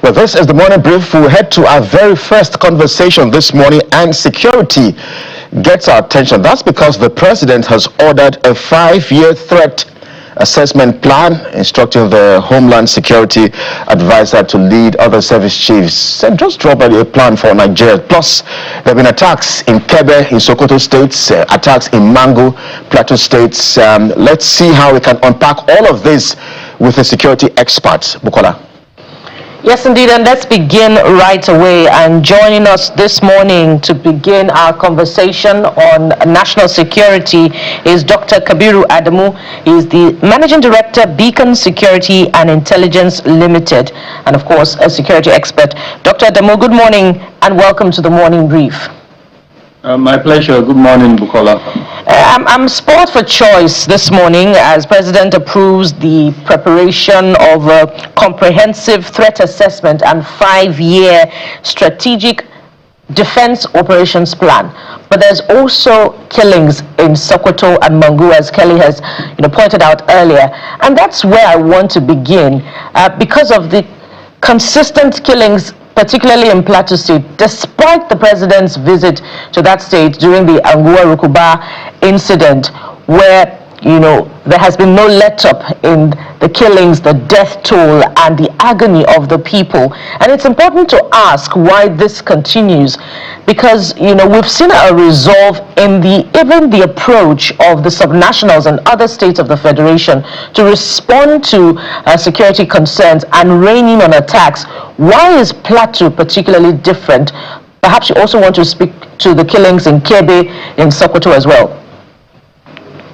Well, this is the morning brief. We'll head to our very first conversation this morning, and security gets our attention. That's because the president has ordered a 5-year threat assessment plan, instructing the Homeland Security Advisor to lead other service chiefs and just drop a plan for Nigeria. Plus, there have been attacks in Kebbi, in Sokoto states, attacks in Mangu, Plateau states. Let's see how we can unpack all of this with a security expert. Bukola. Yes, indeed, and let's begin right away. And joining us this morning to begin our conversation on national security is Dr. Kabiru Adamu. He is the Managing Director, Beacon Security and Intelligence Limited, and of course, a security expert. Dr. Adamu, good morning and welcome to the morning brief. My pleasure. Good morning, Bukola. I'm spoiled for choice this morning as President approves the preparation of a comprehensive threat assessment and 5-year strategic defense operations plan. But there's also killings in Sokoto and Mangu, as Kelly has pointed out earlier. And that's where I want to begin because of the consistent killings, particularly in Plateau State, despite the president's visit to that state during the Angua Rukuba incident, where there has been no let-up in the killings, the death toll, and the agony of the people. And it's important to ask why this continues, because we've seen a resolve in even the approach of the subnationals and other states of the federation to respond to security concerns and rein in on attacks. Why is Plateau particularly different? Perhaps you also want to speak to the killings in Kebbi, in Sokoto as well.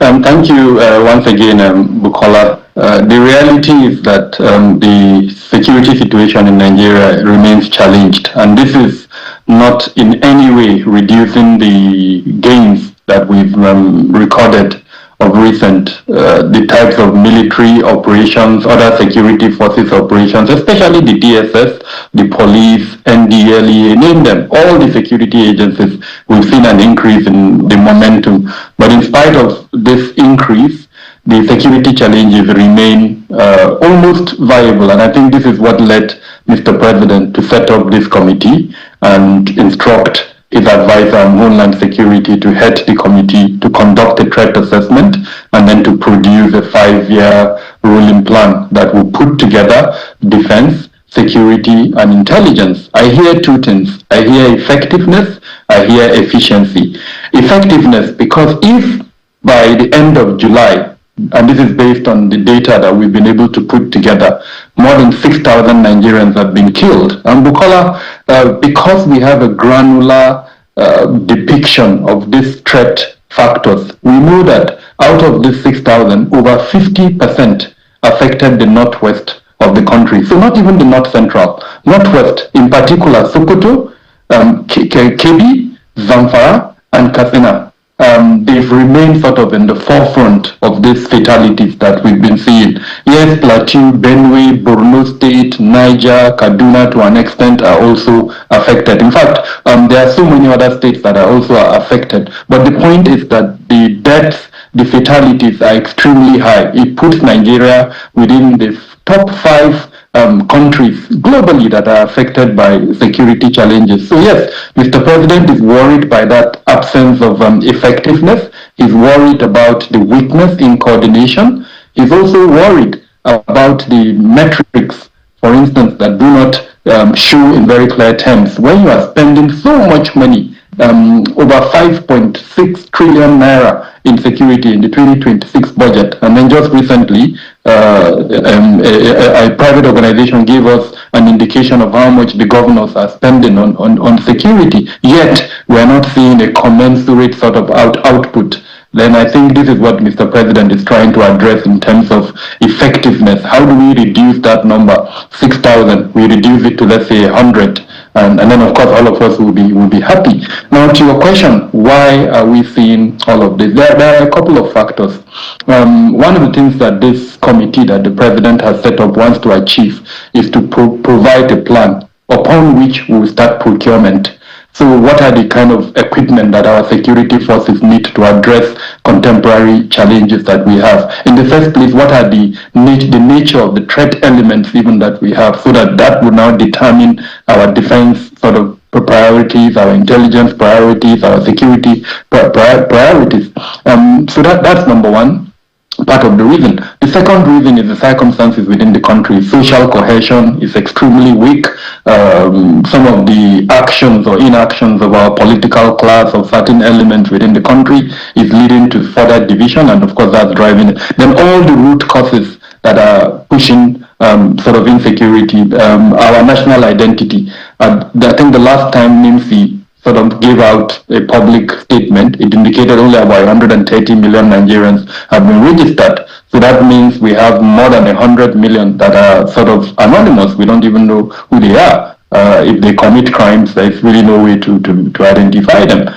Thank you once again, Bukola. The reality is that the security situation in Nigeria remains challenged, and this is not in any way reducing the gains that we've recorded of recent, the types of military operations, other security forces operations, especially the DSS, the police, NDLEA, name them, all the security agencies, we've seen an increase in the momentum. But in spite of this increase, the security challenges remain almost viable. And I think this is what led Mr. President to set up this committee and instruct his advisor on Homeland Security to head the committee to conduct a threat assessment and then to produce a 5-year ruling plan that will put together defense, security, and intelligence. I hear two things. I hear effectiveness, I hear efficiency. Effectiveness, because if by the end of July, and this is based on the data that we've been able to put together, more than 6,000 Nigerians have been killed. And Bukola, because we have a granular depiction of these threat factors, we know that out of these 6,000, over 50% affected the northwest of the country. So not even the north central, northwest, in particular, Sokoto, Kebbi, Zamfara, and Katsina. They've remained sort of in the forefront of these fatalities that we've been seeing. Yes, Plateau, Benue, Borno State, Niger, Kaduna to an extent are also affected. In fact, there are so many other states that are also affected. But the point is that the deaths, the fatalities are extremely high. It puts Nigeria within the top 5 countries globally that are affected by security challenges. So yes, Mr. President is worried by that absence of effectiveness. He's worried about the weakness in coordination. He's also worried about the metrics, for instance, that do not show in very clear terms. When you are spending so much money, over 5.6 trillion naira in security in the 2026 budget, and then just recently a private organization gave us an indication of how much the governors are spending on security, yet we're not seeing a commensurate sort of output. Then I think this is what Mr. President is trying to address in terms of effectiveness. How do we reduce that number, 6,000, we reduce it to, let's say, 100, and then of course all of us will be happy. Now to your question, why are we seeing all of this? There are a couple of factors. One of the things that this committee that the President has set up wants to achieve is to provide a plan upon which we will start procurement. So what are the kind of equipment that our security forces need to address contemporary challenges that we have? In the first place, what are the nature of the threat elements even that we have, so that will now determine our defense sort of priorities, our intelligence priorities, our security priorities. So that's number one. Part of the reason. The second reason is the circumstances within the country. Social cohesion is extremely weak. Some of the actions or inactions of our political class of certain elements within the country is leading to further division, and of course that's driving it. Then all the root causes that are pushing sort of insecurity, our national identity. I think the last time NIMSI sort of gave out a public statement, it indicated only about 130 million Nigerians have been registered. So that means we have more than 100 million that are sort of anonymous. We don't even know who they are. If they commit crimes, there's really no way to identify them.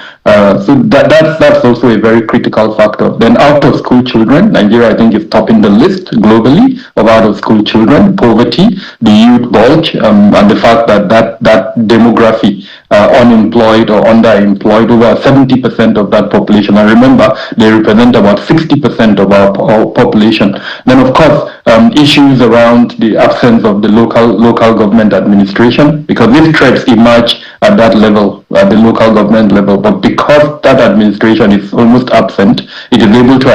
So that's also a very critical factor. Then out-of-school children, Nigeria I think is topping the list globally of out-of-school children, poverty, the youth bulge, and the fact that demography, unemployed or underemployed, over 70% of that population. And remember, they represent about 60% of our population. Then of course, issues around the absence of the local government administration, because these threats emerge at that level, at the local government level. But because that administration is almost absent, it is able to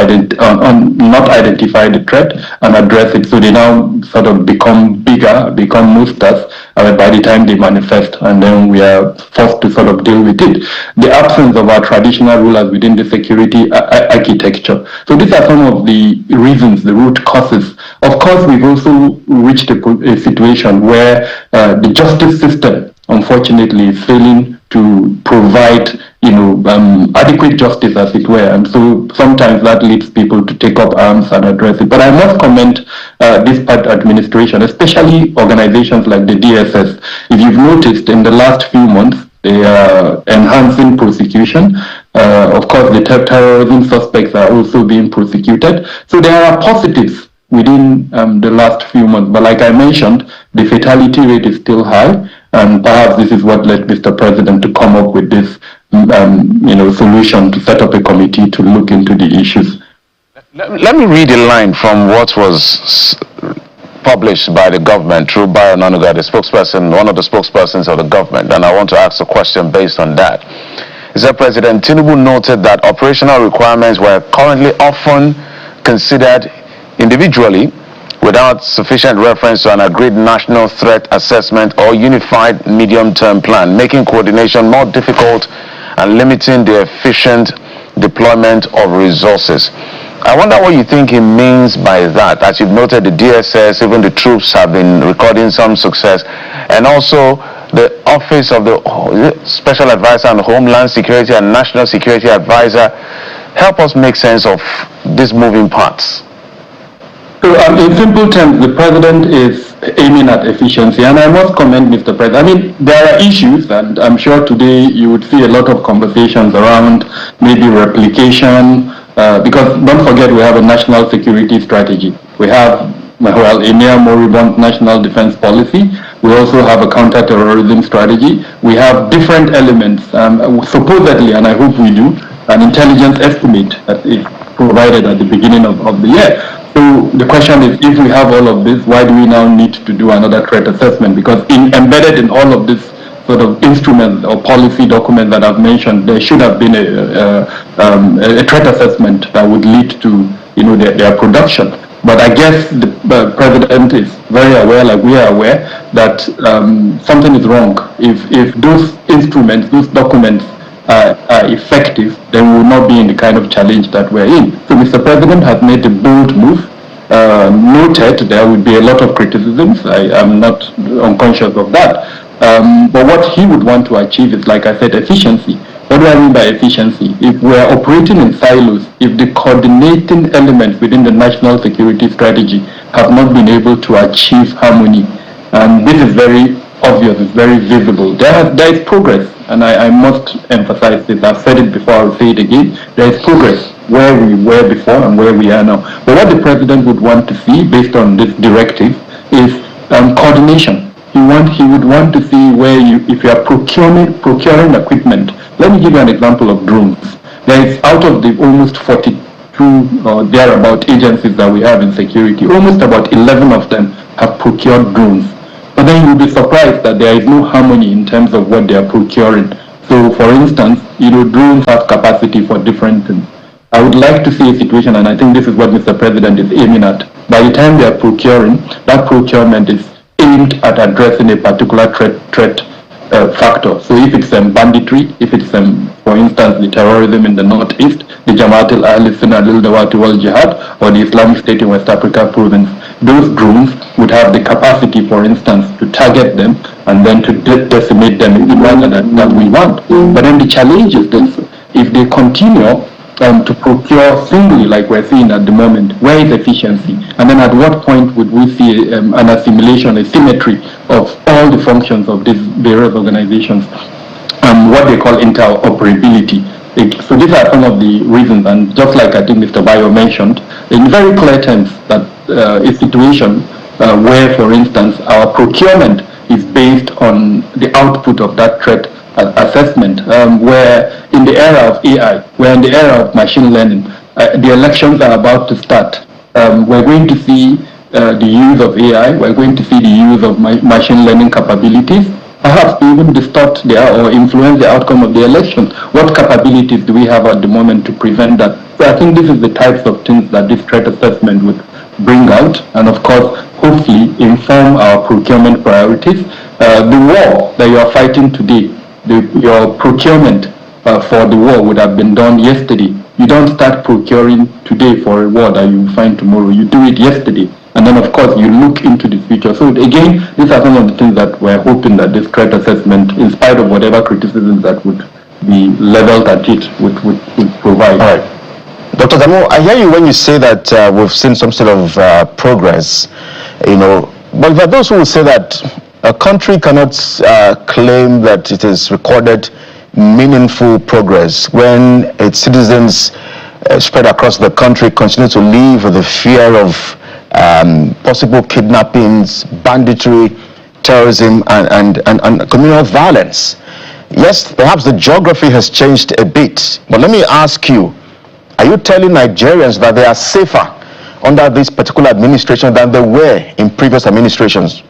not identify the threat and address it. So they now sort of become bigger, become monsters by the time they manifest, and then we are forced to sort of deal with it. The absence of our traditional rulers within the security architecture. So these are some of the reasons, the root causes. Of course, we've also reached a situation where the justice system, unfortunately, is failing to provide, adequate justice, as it were, and so sometimes that leads people to take up arms and address it. But I must commend this part administration, especially organizations like the DSS. If you've noticed, in the last few months, they are enhancing prosecution. Of course, the terrorism suspects are also being prosecuted. So there are positives within the last few months. But like I mentioned, the fatality rate is still high. And perhaps this is what led Mr. President to come up with this, solution to set up a committee to look into the issues. Let me read a line from what was published by the government through Bayo Nanuga, the spokesperson, one of the spokespersons of the government, and I want to ask a question based on that. It said President Tinubu noted that operational requirements were currently often considered individually without sufficient reference to an agreed national threat assessment or unified medium-term plan, making coordination more difficult and limiting the efficient deployment of resources. I wonder what you think he means by that. As you've noted, the DSS, even the troops have been recording some success, and also the Office of the Special Advisor on Homeland Security and National Security Advisor. Help us make sense of these moving parts. So in simple terms, the president is aiming at efficiency, and I must commend Mr. President. I mean, there are issues, and I'm sure today you would see a lot of conversations around maybe replication, because don't forget we have a national security strategy. We have, a near moribund national defense policy. We also have a counter-terrorism strategy. We have different elements, supposedly, and I hope we do, an intelligence estimate that is provided at the beginning of the year. So the question is, if we have all of this, why do we now need to do another threat assessment? Because embedded in all of this sort of instruments or policy documents that I've mentioned, there should have been a threat assessment that would lead to their production. But I guess the president is very aware, like we are aware, that something is wrong. If those instruments, those documents are effective, then we will not be in the kind of challenge that we're in. So Mr. President has made a bold move. Noted there would be a lot of criticisms. I am not unconscious of that. But what he would want to achieve is, like I said, efficiency. What do I mean by efficiency? If we're operating in silos, if the coordinating elements within the national security strategy have not been able to achieve harmony, and this is very obvious, it's very visible. There is progress, and I must emphasize this. I've said it before, I'll say it again. There is progress where we were before and where we are now. But what the president would want to see, based on this directive, is coordination. He he would want to see where if you are procuring equipment. Let me give you an example of drones. There is, out of the almost 42 or thereabout agencies that we have in security, almost about 11 of them have procured drones. But then you'll be surprised that there is no harmony in terms of what they are procuring. So, for instance, drones have capacity for different things. I would like to see a situation, and I think this is what Mr. President is aiming at. By the time they are procuring, that procurement is aimed at addressing a particular threat factor. So if it's banditry, if it's, for instance, the terrorism in the northeast, the Cmtte wal Jihad, or the Islamic State in West Africa province, those drones would have the capacity, for instance, to target them and then to decimate them in the manner that we want. But then the challenge is this: if they continue to procure singly, like we're seeing at the moment, where is efficiency? And then at what point would we see an assimilation, a symmetry of all the functions of these various organizations, what they call interoperability? So these are some of the reasons, and just like I think Mr. Bayo mentioned, in very clear terms, that a situation where, for instance, our procurement is based on the output of that threat assessment, where in the era of AI, where in the era of machine learning, the elections are about to start. We're going to see the use of AI, we're going to see the use of machine learning capabilities, perhaps to even distort or influence the outcome of the election. What capabilities do we have at the moment to prevent that? So I think this is the types of things that this threat assessment would bring out, and of course, hopefully inform our procurement priorities. The war that you are fighting today, your procurement for the war would have been done yesterday. You don't start procuring today for a war that you will find tomorrow. You do it yesterday. And then, of course, you look into the future. So again, these are some of the things that we're hoping that this threat assessment, in spite of whatever criticisms that would be leveled at it, would provide. All right. Dr. Damo, I hear you when you say that we've seen some sort of progress, but there are those who will say that a country cannot claim that it has recorded meaningful progress when its citizens spread across the country continue to live with the fear of possible kidnappings, banditry, terrorism, and communal violence. Yes, perhaps the geography has changed a bit, but let me ask you, are you telling Nigerians that they are safer under this particular administration than they were in previous administrations?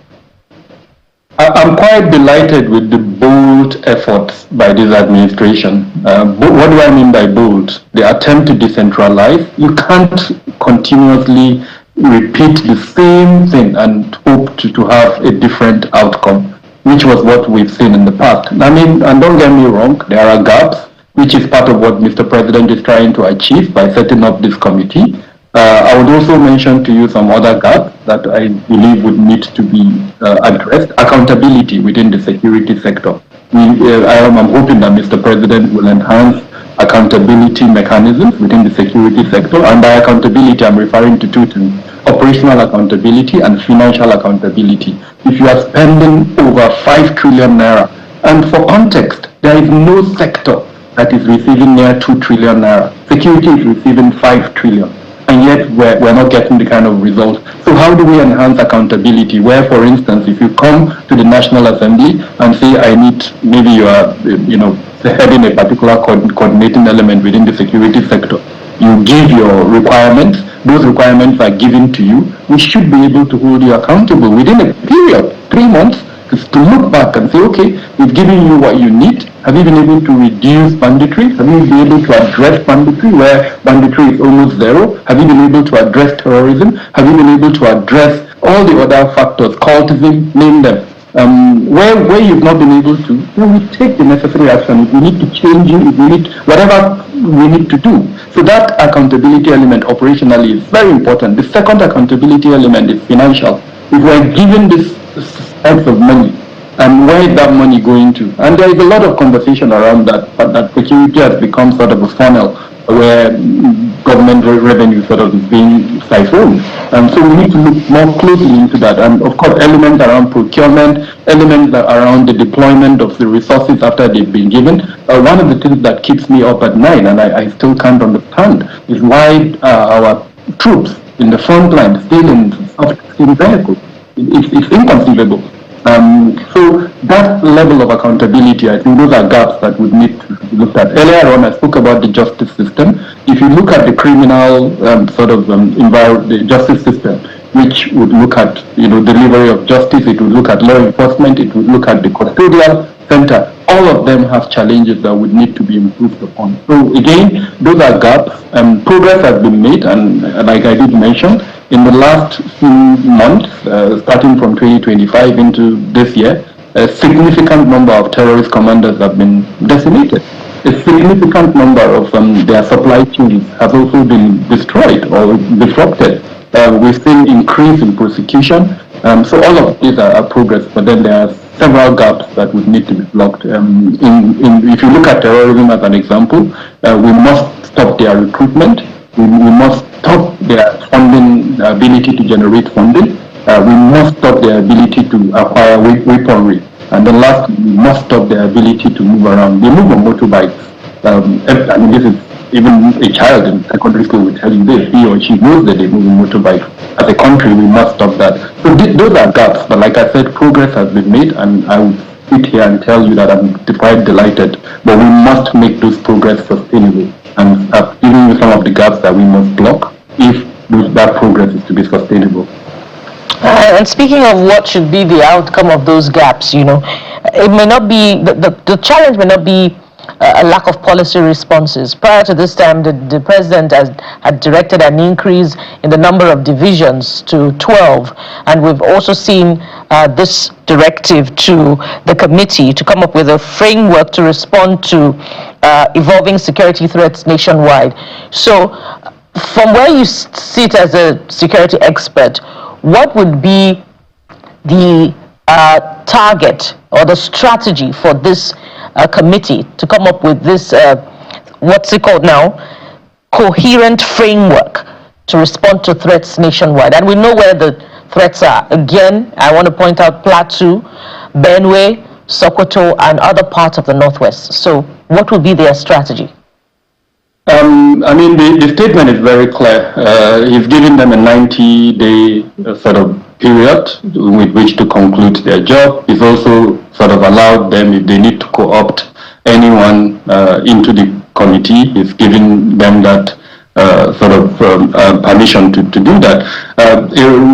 I'm quite delighted with the bold efforts by this administration. What do I mean by bold? The attempt to decentralize. You can't continuously repeat the same thing and hope to have a different outcome, which was what we've seen in the past. I mean, and don't get me wrong, there are gaps, which is part of what Mr. President is trying to achieve by setting up this committee. I would also mention to you some other gaps that I believe would need to be addressed. Accountability within the security sector. I'm hoping that Mr. President will enhance accountability mechanisms within the security sector. And by accountability, I'm referring to two things: operational accountability and financial accountability. If you are spending over 5 trillion naira, and for context, there is no sector that is receiving near 2 trillion naira. Security is receiving 5 trillion. And yet we're not getting the kind of results. So how do we enhance accountability? Where, for instance, if you come to the National Assembly and say, I need, maybe you are, heading a particular coordinating element within the security sector, you give your requirements, those requirements are given to you, we should be able to hold you accountable within a period, 3 months, to look back and say, okay, we've given you what you need. Have you been able to reduce banditry? Have you been able to address banditry where banditry is almost zero? Have you been able to address terrorism? Have you been able to address all the other factors, cultism, name them? Where you've not been able to, we take the necessary action. If we need to change it, if we need whatever we need to do. So that accountability element operationally is very important. The second accountability element is financial. If we're given this types of money, and where is that money going to? And there is a lot of conversation around that, but that security has become sort of a funnel where government revenue sort of is being siphoned. So we need to look more closely into that. And of course, elements around procurement, elements around the deployment of the resources after they've been given. One of the things that keeps me up at night, and I still can't understand, is why our troops in the front line still in vehicles. It's inconceivable. So that level of accountability, I think those are gaps that would need to be looked at. Earlier on, I spoke about the justice system. If you look at the criminal the justice system, which would look at delivery of justice, it would look at law enforcement, it would look at the custodial center. All of them have challenges that would need to be improved upon. So again, those are gaps. Progress has been made, and like I did mention, in the last few months, starting from 2025 into this year, a significant number of terrorist commanders have been decimated. A significant number of their supply chains have also been destroyed or disrupted. We've seen increase in prosecution. So all of these are progress, but then there are several gaps that would need to be blocked. If you look at terrorism as an example, we must stop their recruitment. We must stop their funding ability to generate funding. We must stop their ability to acquire weaponry. And then last, we must stop their ability to move around. They move on motorbikes. This is even a child in secondary school will tell you this. He or she knows that they move on motorbikes. As a country, we must stop that. So those are gaps. But like I said, progress has been made, and I will sit here and tell you that I'm quite delighted. But we must make those progress sustainable. And I've given you some of the gaps that we must block if that progress is to be sustainable. And speaking of what should be the outcome of those gaps, it may not be, the challenge may not be a lack of policy responses. Prior to this time, the president had directed an increase in the number of divisions to 12, and we've also seen this directive to the committee to come up with a framework to respond to evolving security threats nationwide. So from where you sit as a security expert, what would be the target or the strategy for this committee to come up with this, what's it called now, coherent framework to respond to threats nationwide? And we know where the threats are. Again, I want to point out Plateau, Benue, Sokoto, and other parts of the Northwest. So what would be their strategy? The statement is very clear. He's giving them a 90-day sort of period with which to conclude their job. He's also sort of allowed them, if they need to co-opt anyone into the committee, he's giving them that permission to do that.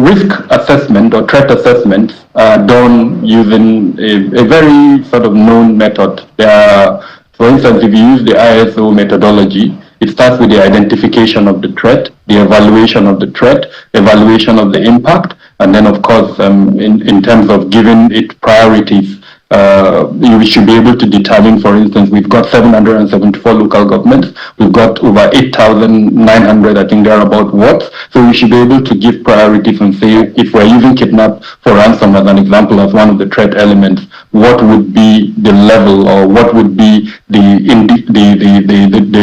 Risk assessment or threat assessments are done using a very sort of known method. For instance, if you use the ISO methodology, it starts with the identification of the threat, the evaluation of the threat, evaluation of the impact, and then, of course, in terms of giving it priorities, you should be able to determine, for instance, we've got 774 local governments, we've got over 8,900, I think, thereabout wards, so we should be able to give priorities and say, if we're using kidnap for ransom as an example, as one of the threat elements, what would be the level, or what would be the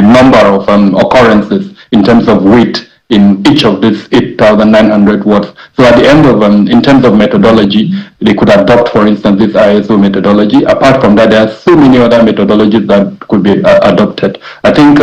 number of occurrences in terms of weight in each of these 8,900 wards. So at the end of, in terms of methodology, they could adopt, for instance, this ISO methodology. Apart from that, there are so many other methodologies that could be adopted. I think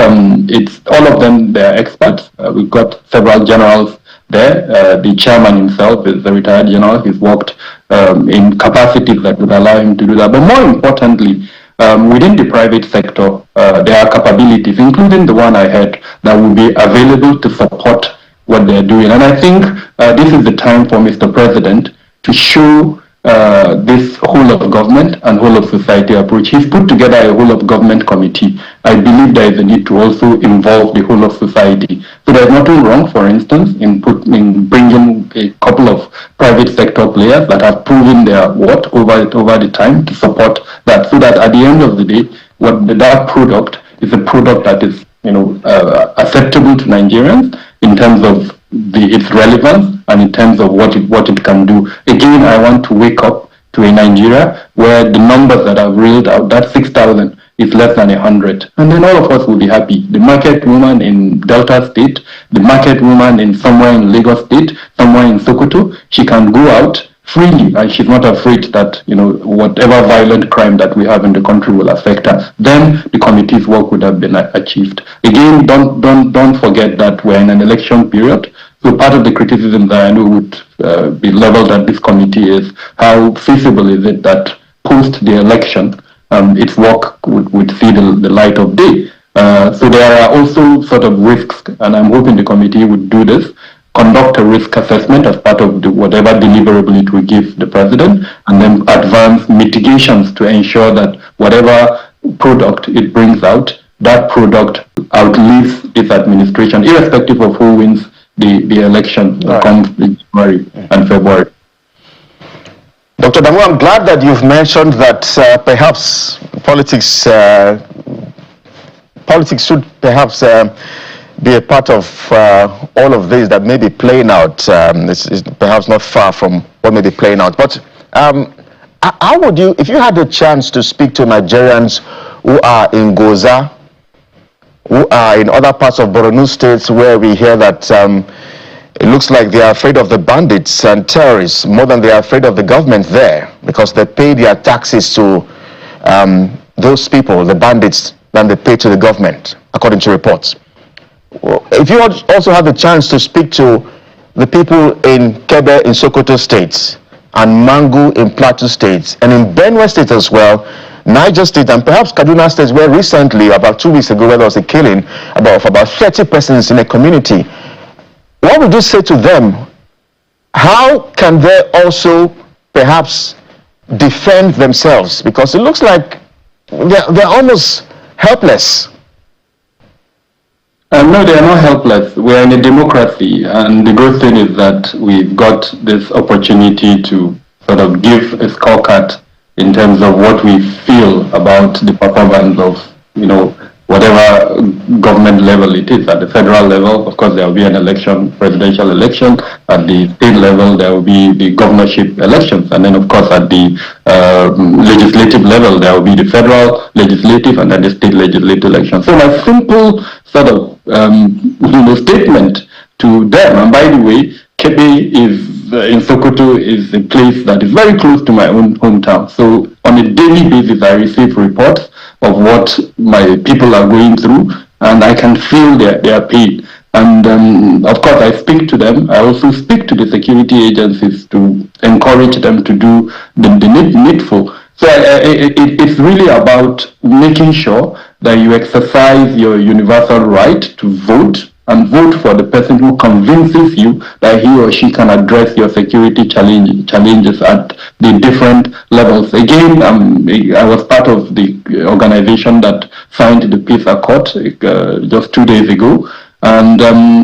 it's all of them, they're experts. We've got several generals there. The chairman himself is a retired general. He's worked in capacities that would allow him to do that. But more importantly, within the private sector, there are capabilities, including the one I had, that will be available to support what they're doing. And I think this is the time for Mr. President to show this whole of government and whole of society approach. He's put together a whole of government committee. I believe there is a need to also involve the whole of society. So there's nothing wrong, for instance, in bringing a couple of private sector players that have proven their worth over the time to support that, so that at the end of the day, that product is a product that is acceptable to Nigerians in terms of its relevance and in terms of what it can do. Again, I want to wake up to a Nigeria where the numbers that I've reeled out, that 6,000 is less than 100. And then all of us will be happy. The market woman in Delta State, the market woman in somewhere in Lagos State, somewhere in Sokoto, she can go out freely, and she's not afraid that whatever violent crime that we have in the country will affect her. Then the committee's work would have been achieved. Again, don't forget that we're in an election period. So part of the criticism that I know would be leveled at this committee is how feasible is it that post the election, its work would see the light of day. So there are also sort of risks, and I'm hoping the committee would do this, conduct a risk assessment as part of whatever deliverable it will give the president, and then advance mitigations to ensure that whatever product it brings out, that product outlives its administration, irrespective of who wins the election comes in January and February. Dr. Damu, I'm glad that you've mentioned that perhaps politics should perhaps be a part of all of this that may be playing out. It's perhaps not far from what may be playing out. But how would you, if you had the chance to speak to Nigerians who are in Goza, who are in other parts of Borno states where we hear that it looks like they are afraid of the bandits and terrorists more than they are afraid of the government there, because they pay their taxes to those people, the bandits, than they pay to the government, according to reports. If you also have the chance to speak to the people in Kebe in Sokoto State, and Mangu in Plateau State, and in Benue State as well, Niger State, and perhaps Kaduna State, where recently, about 2 weeks ago, where there was a killing of about 30 persons in a community, what would you say to them? How can they also perhaps defend themselves? Because it looks like they're almost helpless. No, they are not helpless. We are in a democracy, and the good thing is that we've got this opportunity to sort of give a scorecard in terms of what we feel about the performance of, whatever government level it is. At the federal level, of course, there will be an election, presidential election. At the state level, there will be the governorship elections. And then, of course, at the legislative level, there will be the federal legislative and then the state legislative election. So my simple sort of statement to them, and by the way, Kebe in Sokoto is a place that is very close to my own hometown. So on a daily basis, I receive reports of what my people are going through, and I can feel their pain. And of course, I speak to them. I also speak to the security agencies to encourage them to do the needful. So it's really about making sure that you exercise your universal right to vote, and vote for the person who convinces you that he or she can address your security challenges at the different levels. Again, I was part of the organization that signed the peace accord just 2 days ago, and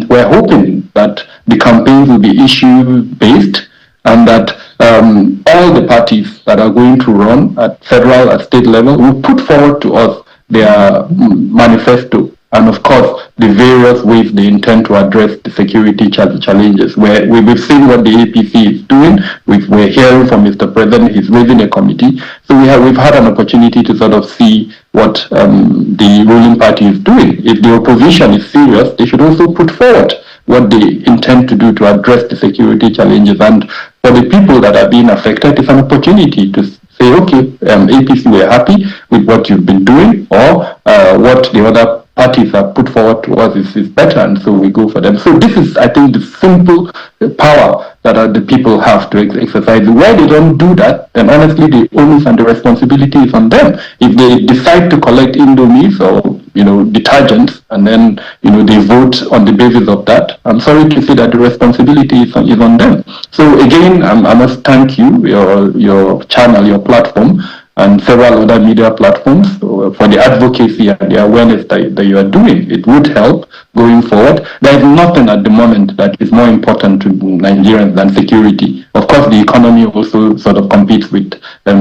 we're hoping that the campaigns will be issue-based, and that all the parties that are going to run at federal, at state level, will put forward to us their manifesto, and of course the various ways they intend to address the security challenges. We've seen what the APC is doing. We're hearing from Mr. President. He's raising a committee. So we've had an opportunity to sort of see what the ruling party is doing. If the opposition is serious, they should also put forward what they intend to do to address the security challenges. And for the people that are being affected, it's an opportunity to say, okay, APC, we're happy with what you've been doing, or what the other parties have put forward to us is better, and so we go for them. So this is, I think, the simple power that the people have to exercise. Why they don't do that, then honestly, the onus and the responsibility is on them. If they decide to collect Indomies or detergents, and then they vote on the basis of that, I'm sorry to say that the responsibility is on them. So again, I must thank you, your channel, your platform, and several other media platforms for the advocacy and the awareness that you are doing. It would help going forward. There is nothing at the moment that is more important to Nigerians than security. Of course, the economy also sort of competes with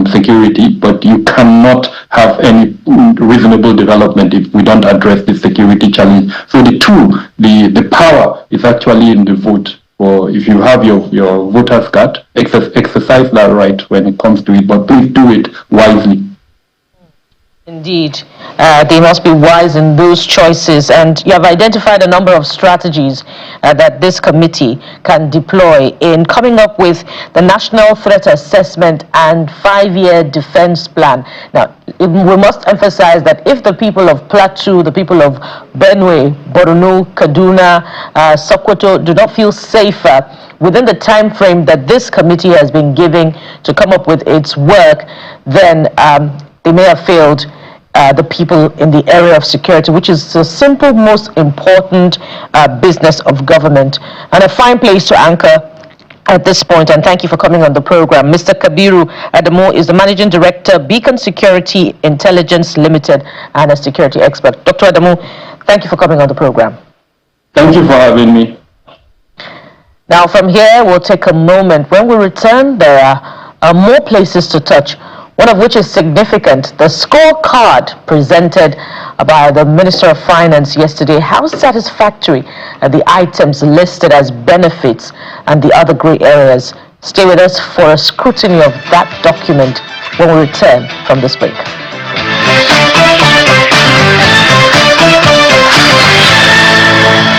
security, but you cannot have any reasonable development if we don't address the security challenge. So the power is actually in the vote. Or if you have your voter's card, exercise that right when it comes to it, but please do it wisely. Indeed, they must be wise in those choices, and you have identified a number of strategies that this committee can deploy in coming up with the National Threat Assessment and 5-year defense plan. Now, we must emphasize that if the people of Plateau, the people of Benue, Borno, Kaduna, Sokoto do not feel safer within the time frame that this committee has been giving to come up with its work, then they may have failed the people in the area of security, which is the simple, most important business of government, and a fine place to anchor at this point. And thank you for coming on the program. Mr. Kabiru Adamu is the Managing Director, Beacon Security Intelligence Limited, and a security expert. Dr. Adamu, thank you for coming on the program. Thank you for having me. Now, from here, we'll take a moment. When we return, there are more places to touch, one of which is significant. The scorecard presented by the Minister of Finance yesterday. How satisfactory are the items listed as benefits and the other gray areas? Stay with us for a scrutiny of that document when we return from this break.